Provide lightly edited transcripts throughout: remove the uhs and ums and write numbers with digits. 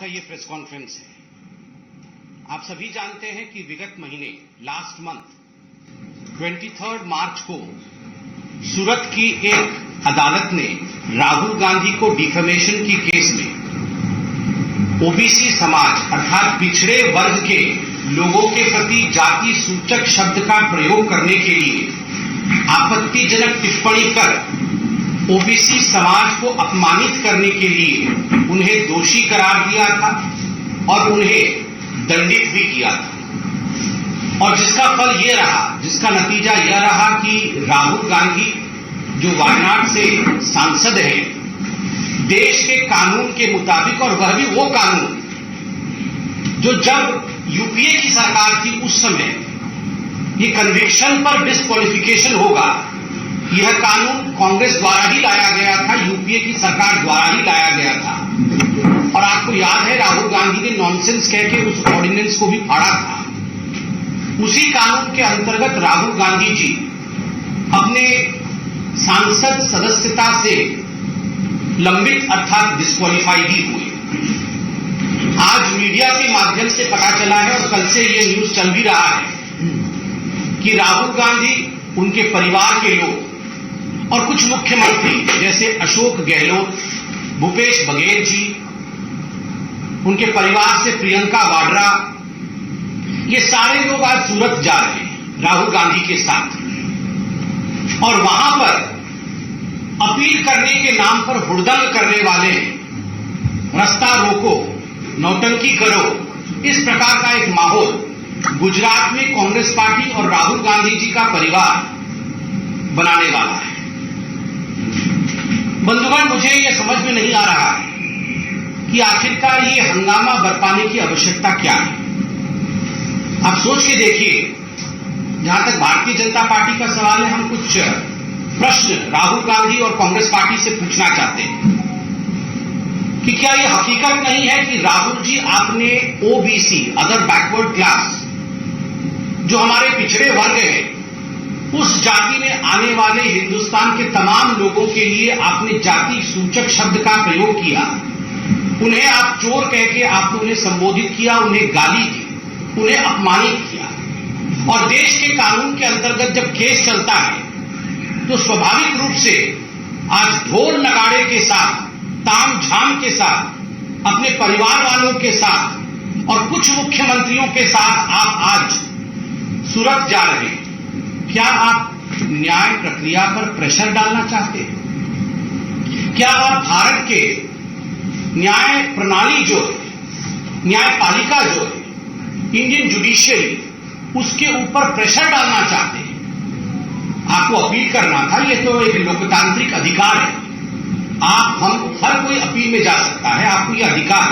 का ये press conference है। आप सभी जानते हैं कि विगत महीने लास्ट मंथ 23 मार्च को सूरत की एक अदालत ने राहुल गांधी को डिफेमेशन की केस में ओबीसी समाज अर्थात पिछड़े वर्ग के लोगों के प्रति जाति सूचक शब्द का प्रयोग करने के लिए आपत्तिजनक टिप्पणी कर ओबीसी समाज को अपमानित करने के लिए उन्हें दोषी करार दिया था और उन्हें दंडित भी किया था। और जिसका फल ये रहा, जिसका नतीजा यह रहा कि राहुल गांधी जो वायनाड से सांसद हैं, देश के कानून के मुताबिक, और वह भी वो कानून जो जब यूपीए की सरकार थी उस समय ये कन्विक्शन पर डिस्क्वालिफिकेशन होगा, यह कानून कांग्रेस द्वारा ही लाया गया था, यूपीए की सरकार द्वारा ही लाया गया था। और आपको याद है राहुल गांधी ने नॉनसेंस कह के उस ऑर्डिनेंस को भी फाड़ा था। उसी कानून के अंतर्गत राहुल गांधी जी अपने सांसद सदस्यता से लंबित अर्थात डिस्क्वालीफाई भी हुए। आज मीडिया के माध्यम से पता चला है और कल से यह न्यूज चल भी रहा है कि राहुल गांधी, उनके परिवार के लोग और कुछ मुख्यमंत्री जैसे अशोक गहलोत, भूपेश बघेल जी, उनके परिवार से प्रियंका वाड्रा, ये सारे लोग आज सूरत जा रहे हैं राहुल गांधी के साथ। और वहां पर अपील करने के नाम पर हुड़दंग करने वाले, रास्ता रोको, नौटंकी करो, इस प्रकार का एक माहौल गुजरात में कांग्रेस पार्टी और राहुल गांधी जी का परिवार बनाने वाला है। बंधुगण, मुझे यह समझ में नहीं आ रहा है कि आखिरकार ये हंगामा बरपाने की आवश्यकता क्या है। आप सोच के देखिए, जहां तक भारतीय जनता पार्टी का सवाल है, हम कुछ प्रश्न राहुल गांधी और कांग्रेस पार्टी से पूछना चाहते हैं कि क्या यह हकीकत नहीं है कि राहुल जी, आपने ओबीसी, अदर बैकवर्ड क्लास, जो हमारे पिछड़े वर्ग हैं, उस जाति में आने वाले हिंदुस्तान के तमाम लोगों के लिए आपने जाति सूचक शब्द का प्रयोग किया। उन्हें आप चोर कह के आपने उन्हें संबोधित किया, उन्हें गाली दी, उन्हें अपमानित किया। और देश के कानून के अंतर्गत जब केस चलता है तो स्वाभाविक रूप से आज ढोल नगाड़े के साथ, ताम झाम के साथ, अपने परिवार वालों के साथ और कुछ मुख्यमंत्रियों के साथ आप आज सूरत जा रहे हैं। क्या आप न्याय प्रक्रिया पर प्रेशर डालना चाहते हैं? क्या आप भारत के न्याय प्रणाली जो है, न्यायपालिका जो है, इंडियन जुडिशियरी, उसके ऊपर प्रेशर डालना चाहते हैं? आपको अपील करना था, यह तो एक लोकतांत्रिक अधिकार है। आप, हम, हर कोई अपील में जा सकता है, आपको यह अधिकार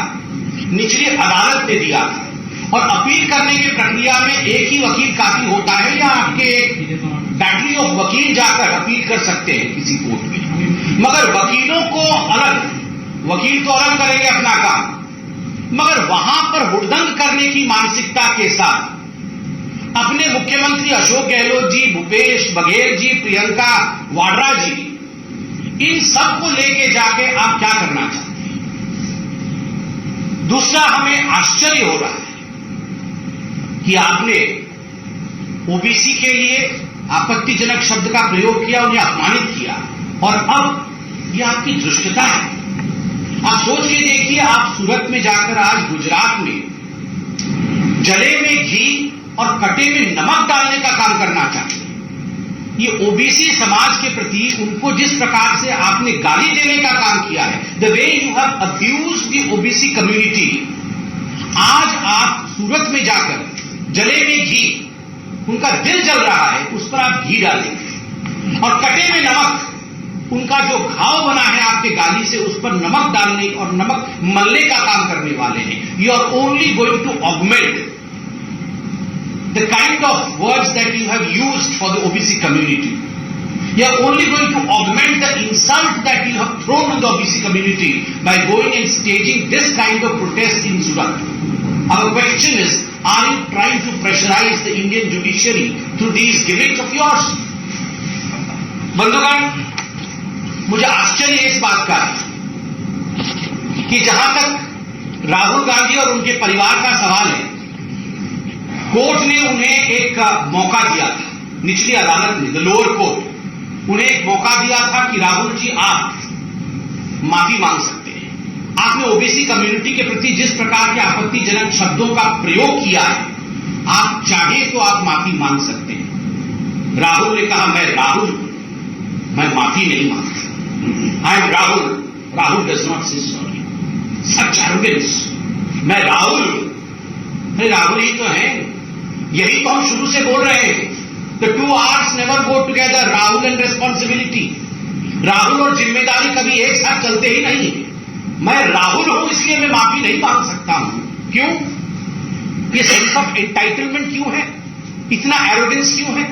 निचली अदालत ने दिया था। और अपील करने की प्रक्रिया में एक ही वकील काफी होता है या आपके एक बैटरी ऑफ वकील जाकर अपील कर सकते हैं किसी कोर्ट में? मगर वकीलों को अलग, वकील तो अलग करेंगे अपना काम, मगर वहां पर हुड़दंग करने की मानसिकता के साथ अपने मुख्यमंत्री अशोक गहलोत जी, भूपेश बघेल जी, प्रियंका वाड्रा जी, इन सब को लेके जाके आप क्या करना चाहते हैं? दूसरा, हमें आश्चर्य हो रहा है कि आपने ओबीसी के लिए आपत्तिजनक शब्द का प्रयोग किया, उन्हें अपमानित किया, और अब यह आपकी धृष्टता है। आप सोच के देखिए, आप सूरत में जाकर आज गुजरात में जले में घी और कटे में नमक डालने का काम करना चाहते हैं। ये ओबीसी समाज के प्रति उनको जिस प्रकार से आपने गाली देने का काम किया है, the way you have abused the OBC community, आज आप सूरत में जाकर जले में घी, उनका दिल जल रहा है, उस पर आप घी डालेंगे, और कटे में नमक, उनका जो घाव बना है आपके गाली से, उस पर नमक डालने और नमक मलने का काम करने वाले हैं। You are only going to augment the kind of words that you have used for the OBC community. You are only going to augment the insult that you have thrown on the OBC community by going and staging this kind of protest in Surat. Our question is, are you trying to pressurize the Indian judiciary through these gimmicks of yours? बंधुगण, मुझे आश्चर्य इस बात का है कि जहां तक राहुल गांधी और उनके परिवार का सवाल है, कोर्ट ने उन्हें एक मौका दिया था, निचली अदालत ने, द लोअर कोर्ट, उन्हें एक मौका दिया था कि राहुल जी आप माफी मांग सकते हैं। आपने ओबीसी कम्युनिटी के प्रति जिस प्रकार के आपत्तिजनक शब्दों का प्रयोग किया है, आप चाहें तो आप माफी मांग सकते हैं। राहुल ने कहा, मैं राहुल, मैं माफी नहीं मांगता। I am Rahul, Rahul does not से सॉरी। सच एरोगेंस, मैं राहुल, अरे राहुल ही तो है, यही तो हम शुरू से बोल रहे हैं। The two arts never go together, Rahul and responsibility. Rahul और जिम्मेदारी कभी एक साथ चलते ही नहीं। मैं राहुल हूं इसलिए मैं माफी नहीं मांग सकता हूं। क्यों? ये सेंस ऑफ एंटाइटलमेंट क्यों है? इतना एरोगेंस क्यों है?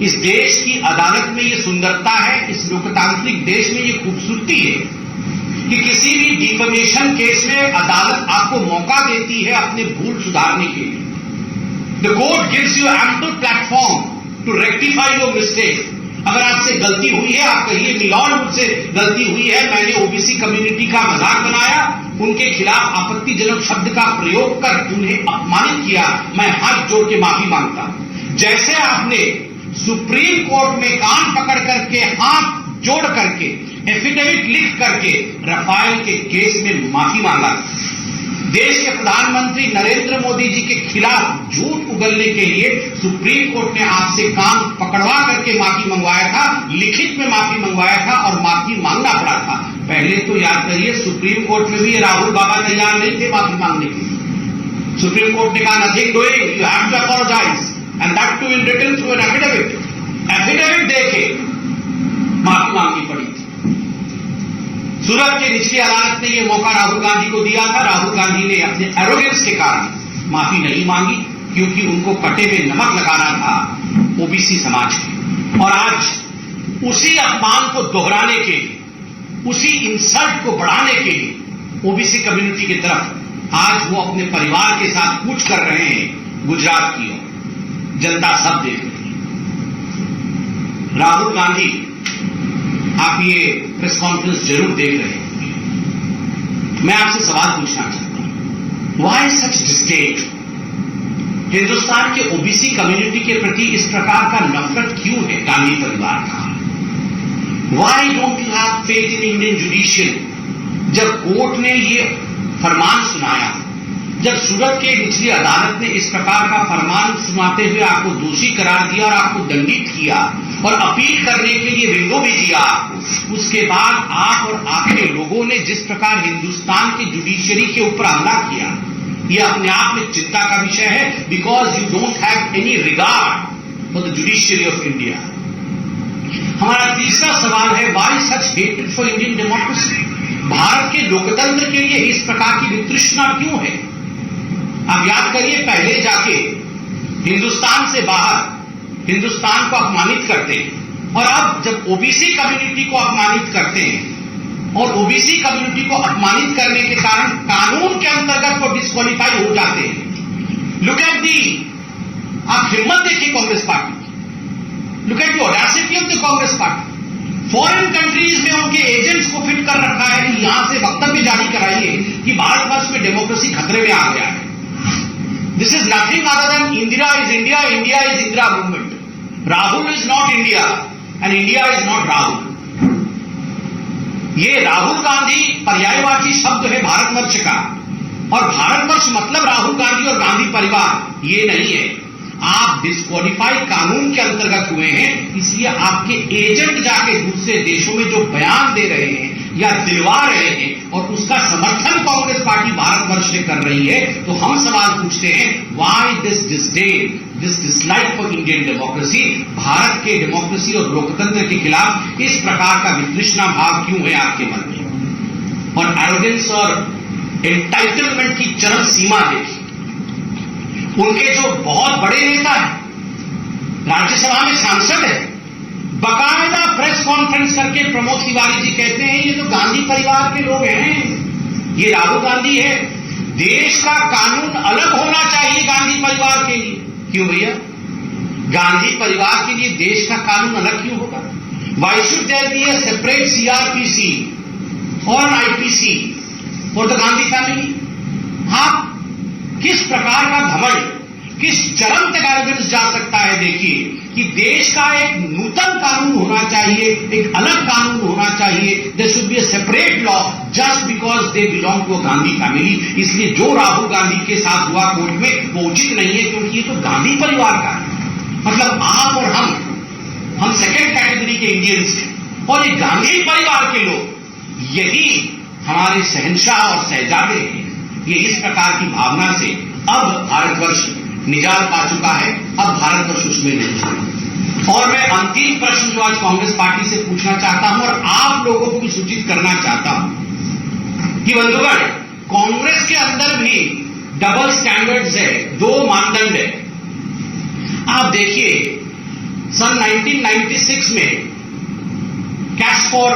इस देश की अदालत में ये सुंदरता है, इस लोकतांत्रिक देश में ये खूबसूरती है कि किसी भी डिफेमेशन केस में अदालत आपको मौका देती है अपने भूल सुधारने के लिए। The court gives you ample platform to rectify your mistake. अगर आपसे गलती हुई है, आप कहिए मिलॉर्ड मुझसे गलती हुई है, मैंने ओबीसी कम्युनिटी का मजाक बनाया, उनके खिलाफ आपत्तिजनक शब्द का प्रयोग कर उन्हें अपमानित किया, मैं हाथ जोड़ के माफी मांगता हूं। जैसे आपने सुप्रीम कोर्ट में कान पकड़ करके, हाथ जोड़ करके, एफिडेविट लिख करके राफेल के केस में माफी मांगा, देश के प्रधानमंत्री नरेंद्र मोदी जी के खिलाफ झूठ उगलने के लिए सुप्रीम कोर्ट ने आपसे कान पकड़वा करके माफी मंगवाया था, लिखित में माफी मंगवाया था और माफी मांगना पड़ा था। पहले तो याद करिए, सुप्रीम कोर्ट में भी ये राहुल बाबा तैयार नहीं थे माफी मांगने के लिए। सुप्रीम कोर्ट ने कहा nothing doing, you have to apologise and that too in written through an affidavit. Affidavit देके माफी मांगनी पड़ी थी। सूरत के निचली अदालत ने यह मौका राहुल गांधी को दिया था। राहुल गांधी ने अपने एरोगेंस के कारण माफी नहीं मांगी, क्योंकि उनको कटे में नमक लगाना था ओबीसी समाज के। और आज उसी अपमान को दोहराने के लिए, उसी इंसल्ट को बढ़ाने के लिए ओबीसी कम्युनिटी की तरफ आज वो अपने परिवार के साथ कूच कर रहे हैं गुजरात की ओर। जनता सब देख रही है। राहुल गांधी, आप ये प्रेस कॉन्फ्रेंस जरूर देख रहे हैं। मैं आपसे सवाल पूछना चाहता हूं, व्हाई सच डिस्डेन? हिंदुस्तान के ओबीसी कम्युनिटी के प्रति इस प्रकार का नफरत क्यों है गांधी परिवार का? Why don't you have faith in Indian judiciary? जब कोर्ट ने ये फरमान सुनाया, जब सूरत के निचली अदालत ने इस प्रकार का फरमान सुनाते हुए आपको दोषी करार दिया और आपको दंडित किया और अपील करने के लिए विंडो भी दिया आपको, उसके बाद आप और आपके लोगों ने जिस प्रकार हिंदुस्तान की जुडिशरी के ऊपर हमला किया, यह अपने आप में चिंता का विषय है। Because you don't have any regard for the judiciary of India. हमारा तीसरा सवाल है, why such hatred for Indian democracy? Bharat के लोकतंत्र के लिए इस प्रकार की वितृष्णा क्यों है? आप याद करिए, पहले जाके हिंदुस्तान से बाहर हिंदुस्तान को अपमानित करते हैं, और अब जब ओबीसी कम्युनिटी को अपमानित करते हैं और ओबीसी कम्युनिटी को अपमानित करने के कारण कानून के अंतर्गत वो डिस्क्वालीफाई हो जाते हैं। लुक एट दी, आप हिम्मत देखिए कांग्रेस पार्टी की, look at the audacity of the Congress party. Foreign countries में उनके एजेंट्स को फिट कर रखा है कि यहां से वक्तव्य जारी कराइए कि भारतवर्ष में डेमोक्रेसी खतरे में आ गया है। This is nothing other than Indira is India, India is Indira movement. Rahul is not India and India is not Rahul. ये राहुल गांधी पर्यायवाची शब्द है भारतवर्ष का, और भारतवर्ष मतलब राहुल गांधी और गांधी परिवार ये नहीं है। आप डिस्क्वालीफाई कानून के अंतर्गत हुए हैं, इसलिए आपके एजेंट जाके दूसरे देशों में जो बयान दे रहे हैं या दिलवा रहे हैं, और उसका समर्थन कांग्रेस पार्टी भारतवर्ष में कर रही है। तो हम सवाल पूछते हैं, why this disdain, this dislike for Indian democracy? Bharat के डेमोक्रेसी और लोकतंत्र के खिलाफ इस प्रकार का वितृष्णा भाव क्यों है आपके मन में? और एरोगेंस और एंटाइटलमेंट की चरम सीमा देखिए। उनके जो बहुत बड़े नेता हैं, राज्यसभा में सांसद है, बाकायदा प्रेस कॉन्फ्रेंस करके प्रमोद तिवारी जी कहते हैं ये तो गांधी परिवार के लोग हैं, ये राहुल गांधी है। देश का कानून अलग होना चाहिए गांधी परिवार के लिए। क्यों भैया? गांधी परिवार के लिए देश का कानून अलग क्यों होगा? Why should there be a separate CrPC और an IPC for the Gandhi family? किस प्रकार का घमंड, किस चरम तक एरोगेंस जा सकता है। देखिए कि देश का एक नूतन कानून होना चाहिए, एक अलग कानून होना चाहिए, there should be a separate law just because they belong to a Gandhi family. इसलिए जो राहुल गांधी के साथ हुआ कोर्ट में वो उचित नहीं है, क्योंकि ये तो गांधी परिवार का है। मतलब आप और हम सेकेंड कैटेगरी के इंडियंस हैं, और ये गांधी परिवार के लोग यही हमारे शहंशाह और शहजादे हैं। ये इस प्रकार की भावना से अब भारतवर्ष निजात पा चुका है, अब भारतवर्ष उसमें नहीं है। और मैं अंतिम प्रश्न जो आज कांग्रेस पार्टी से पूछना चाहता हूं और आप लोगों को भी सूचित करना चाहता हूं कि बंधुगण, कांग्रेस के अंदर भी डबल स्टैंडर्ड्स है, दो मानदंड है। आप देखिए सन 1996 में कैश फॉर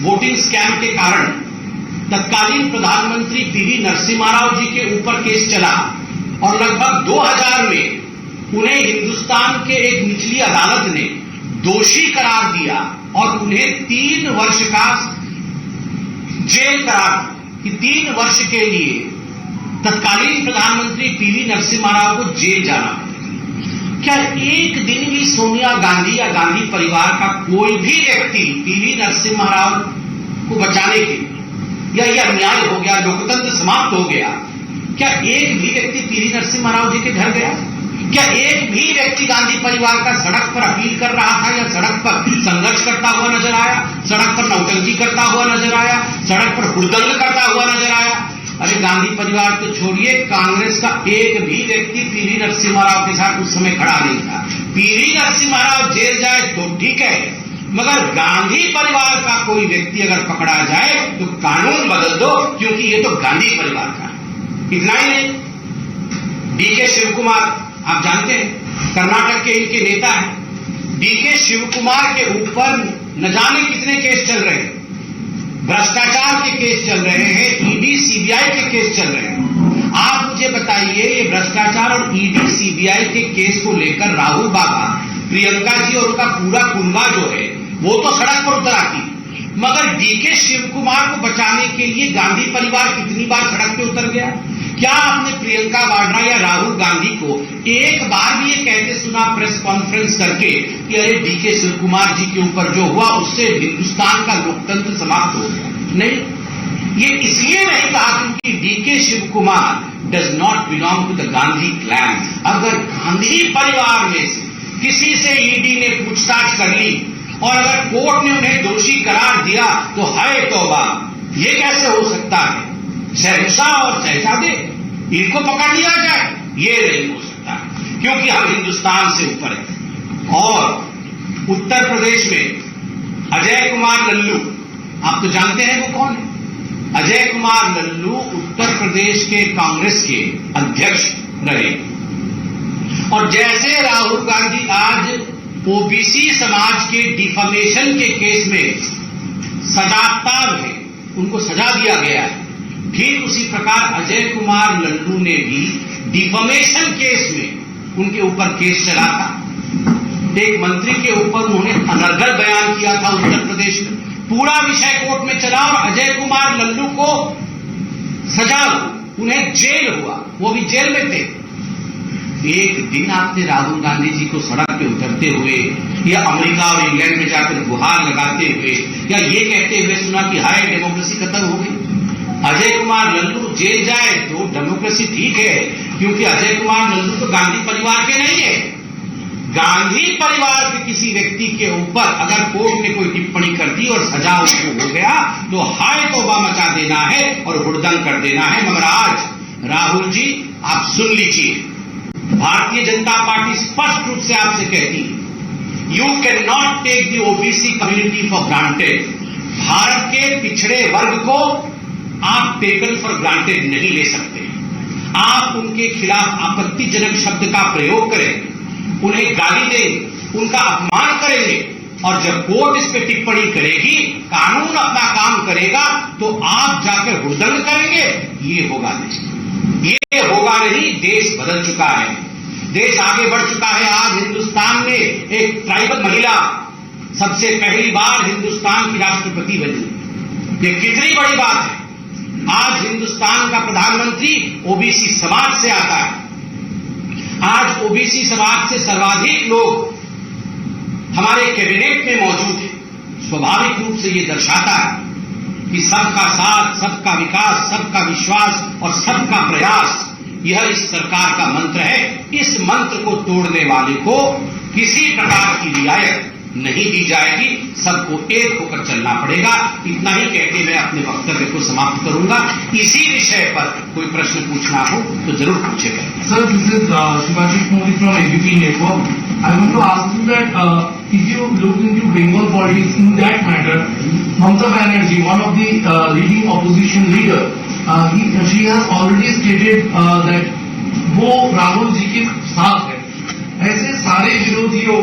वोटिंग स्कैम के कारण तत्कालीन प्रधानमंत्री पीवी नरसिम्हा राव जी के ऊपर केस चला और लगभग 2000 में उन्हें हिंदुस्तान के एक निचली अदालत ने दोषी करार दिया और उन्हें 3 वर्ष का जेल करार कि 3 वर्ष के लिए तत्कालीन प्रधानमंत्री पीवी नरसिम्हा राव को जेल जाना पड़ेगा। क्या एक दिन भी सोनिया गांधी या गांधी परिवार का कोई भी व्यक्ति पीवी नरसिम्हा राव को बचाने के या यह अन्याय हो गया, लोकतंत्र समाप्त हो गया, क्या एक भी व्यक्ति पीवी नरसिम्हा राव जी के घर गया? क्या एक भी व्यक्ति गांधी परिवार का सड़क पर अपील कर रहा था या सड़क पर संघर्ष करता हुआ नजर आया, सड़क पर नौटंकी करता हुआ नजर आया, सड़क पर हुड़दंग करता हुआ नजर आया? अरे गांधी परिवार तो छोड़िए, कांग्रेस का एक भी व्यक्ति पीवी नरसिम्हा राव के साथ उस समय खड़ा नहीं था। पीवी नरसिम्हा राव जेल जाए तो ठीक है, मगर गांधी परिवार का कोई व्यक्ति अगर पकड़ा जाए तो कानून बदल दो, क्योंकि ये तो गांधी परिवार का है। इतना ही नहीं, डीके शिव कुमार आप जानते हैं कर्नाटक के इनके नेता हैं। डीके शिव कुमार के ऊपर न जाने कितने केस चल रहे हैं, भ्रष्टाचार के केस चल रहे हैं, ईडी सीबीआई के केस चल रहे हैं। आप मुझे बताइए, ये भ्रष्टाचार और ईडी सीबीआई के केस को लेकर राहुल बाबा, प्रियंका जी और उनका पूरा कुनबा जो है वो तो सड़क पर उतर आती, मगर डीके शिव कुमार को बचाने के लिए गांधी परिवार कितनी बार सड़क पे उतर गया? क्या आपने प्रियंका वाड्रा या राहुल गांधी को एक बार भी ये कहते सुना प्रेस कॉन्फ्रेंस करके कि अरे डीके शिव कुमार जी के ऊपर जो हुआ उससे हिंदुस्तान का लोकतंत्र समाप्त हो गया? नहीं, ये इसलिए नहीं कहा क्योंकि DK Shiv Kumar does not belong to the Gandhi clan. अगर गांधी परिवार में से किसी से ईडी ने पूछताछ कर ली और अगर कोर्ट ने उन्हें दोषी करार दिया तो हाय तौबा, ये कैसे हो सकता है? शहंशाह और शहजादे इनको पकड़ लिया जाए, ये नहीं हो सकता, क्योंकि हम हिंदुस्तान से ऊपर हैं। और उत्तर प्रदेश में अजय कुमार लल्लू, आप तो जानते हैं वो कौन है? अजय कुमार लल्लू उत्तर प्रदेश के कांग्रेस के अध्यक्ष रहे, और जैसे राहुल गांधी आज ओबीसी समाज के डिफमेशन के केस में सजाताब है, उनको सजा दिया गया है, ठीक उसी प्रकार अजय कुमार लल्लू ने भी डिफमेशन केस में उनके ऊपर केस चला था। एक मंत्री के ऊपर उन्होंने अनर्गल बयान किया था उत्तर प्रदेश में, पूरा विषय कोर्ट में चला और अजय कुमार लल्लू को सजा, उन्हें जेल हुआ, वो भी जेल में थे। एक दिन आपने राहुल गांधी जी को सड़क पे उतरते हुए या अमेरिका और इंग्लैंड में जाकर गुहार लगाते हुए या ये कहते हुए सुना कि हाय डेमोक्रेसी खत्म हो गई? अजय कुमार लल्लू जेल जाए तो डेमोक्रेसी ठीक है, क्योंकि अजय कुमार लल्लू तो गांधी परिवार के नहीं है। गांधी परिवार के किसी व्यक्ति के ऊपर अगर कोर्ट ने कोई टिप्पणी कर दी और सजा उसको हो गया तो हाय तौबा मचा देना है और हुड़दंग कर देना है। मगर आज राहुल जी आप सुन लीजिए, भारतीय जनता पार्टी स्पष्ट रूप से आपसे कहती है, you can not take the OBC community for granted. Bharat के पिछड़े वर्ग को आप टेकन फॉर ग्रांटेड नहीं ले सकते। आप उनके खिलाफ आपत्तिजनक शब्द का प्रयोग करें, उन्हें गाली दें, उनका अपमान करेंगे, और जब कोर्ट इस पे टिप्पणी करेगी, कानून अपना काम करेगा, तो आप जाकर हुड़दंग करेंगे। ये होगा नहीं, ये होगा नहीं। देश बदल चुका है, देश आगे बढ़ चुका है। आज हिंदुस्तान में एक ट्राइबल महिला सबसे पहली बार हिंदुस्तान की राष्ट्रपति बनी। ये कितनी बड़ी बात है। आज हिंदुस्तान का प्रधानमंत्री ओबीसी समाज से आता है। आज ओबीसी समाज से सर्वाधिक लोग हमारे कैबिनेट में मौजूद हैं। स्वाभाविक रूप से ये दर्शाता है कि सबका साथ, सबका विकास, सबका विश्वास और सबका प्रयास यह इस सरकार का मंत्र है। इस मंत्र को तोड़ने वाले को किसी प्रकार की रियायत नहीं दी जाएगी। सबको एक होकर चलना पड़ेगा। इतना ही कहकर मैं अपने वक्तव्य को समाप्त करूंगा। इसी विषय पर कोई प्रश्न पूछना हो तो जरूर पूछेगा। Sir, this is Shivaji Modi from ABP network. I want to ask you that if you look into Bengal politics in that matter, Mamata Banerjee, one of the leading opposition leader, she has already stated that वो राहुल जी के साथ है। ऐसे सारे विरोधियों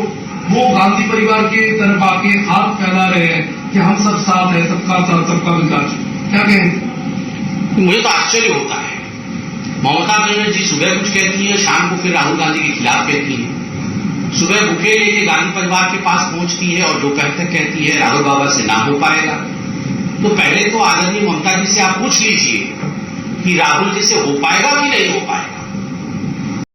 वो गांधी परिवार के तरफ आके हाथ फैला रहे हैं कि हम सब साथ हैं, सबका साथ, सबका विकास। क्या कहें? मुझे तो आश्चर्य होता है। ममता बनर्जी सुबह कुछ कहती है, शाम को फिर राहुल गांधी के खिलाफ कहती है। सुबह बुके लेके गांधी परिवार के पास पहुंचती है और दोपहर तक कहती है राहुल बाबा से ना हो पाएगा। तो पहले तो आदरणीय ममता जी से आप पूछ लीजिए कि राहुल जी से हो पाएगा कि नहीं हो पाएगा।